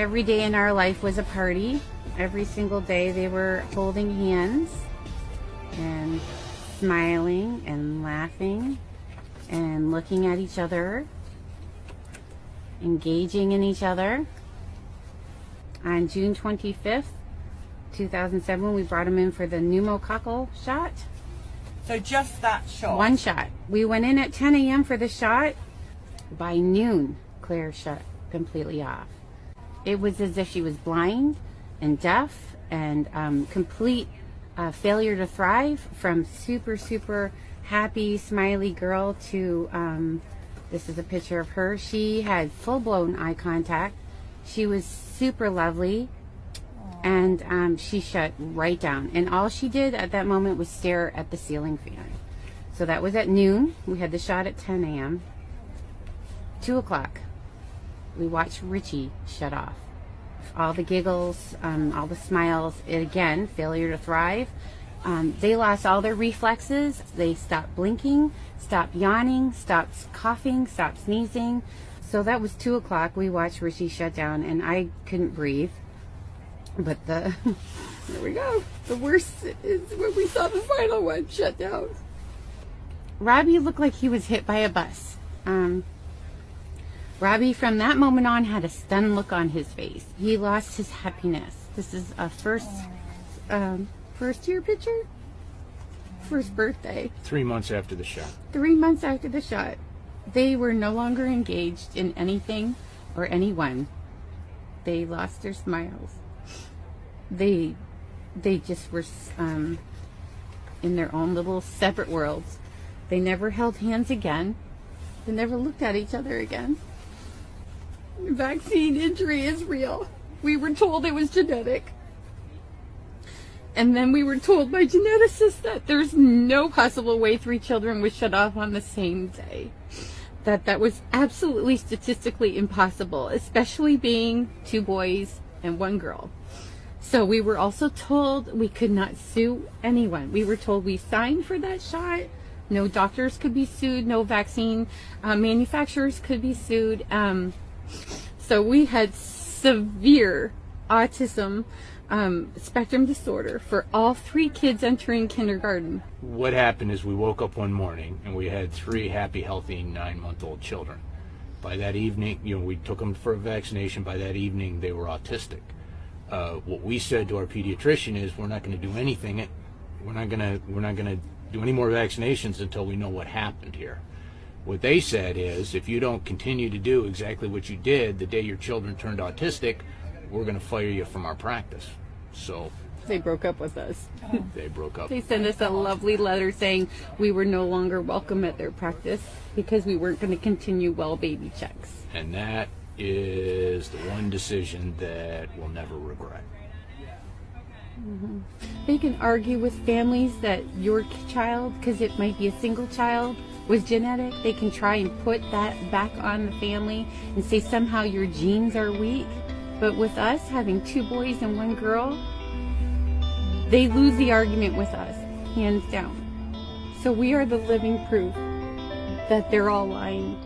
Every day in our life was a party. Every single day they were holding hands and smiling and laughing and looking at each other, engaging in each other. On June 25th, 2007, we brought him in for the pneumococcal shot. So just that shot? One shot. We went in at 10 a.m. for the shot. By noon, Claire shut completely off. It was as if she was blind and deaf and complete failure to thrive, from super happy, smiley girl to, this is a picture of her. She had full-blown eye contact. She was super lovely. And she shut right down. And all she did at that moment was stare at the ceiling fan. So that was at noon. We had the shot at 10 a.m. 2 o'clock, we watched Richie shut off. All the giggles, all the smiles, again, failure to thrive. They lost all their reflexes. They stopped blinking, stopped yawning, stopped coughing, stopped sneezing. So that was 2 o'clock. We watched Richie shut down, and I couldn't breathe. But there we go. The worst is when we saw the final one shut down. Robbie looked like he was hit by a bus. Robbie, from that moment on, had a stunned look on his face. He lost his happiness. This is a first year picture? First birthday. 3 months after the shot. 3 months after the shot. They were no longer engaged in anything or anyone. They lost their smiles. They just were in their own little separate worlds. They never held hands again. They never looked at each other again. Vaccine injury is real. We were told it was genetic. And then we were told by geneticists that there's no possible way 3 children would shut off on the same day. That was absolutely statistically impossible, especially being 2 boys and 1 girl. So we were also told we could not sue anyone. We were told we signed for that shot. No doctors could be sued. No vaccine manufacturers could be sued. So we had severe autism spectrum disorder for all 3 kids entering kindergarten. What happened is we woke up one morning and we had 3 happy, healthy 9-month-old children. By that evening, we took them for a vaccination. By that evening, they were autistic. What we said to our pediatrician is, we're not going to do anything. We're not going to do any more vaccinations until we know what happened here. What they said is, if you don't continue to do exactly what you did the day your children turned autistic, we're going to fire you from our practice. So they broke up with us. They broke up. They sent us a lovely letter saying we were no longer welcome at their practice because we weren't going to continue well baby checks. And that is the one decision that we'll never regret. Mm-hmm. They can argue with families that your child, because it might be a single child, was genetic. They can try and put that back on the family and say somehow your genes are weak. But with us having 2 boys and 1 girl, they lose the argument with us, hands down. So we are the living proof that they're all lying.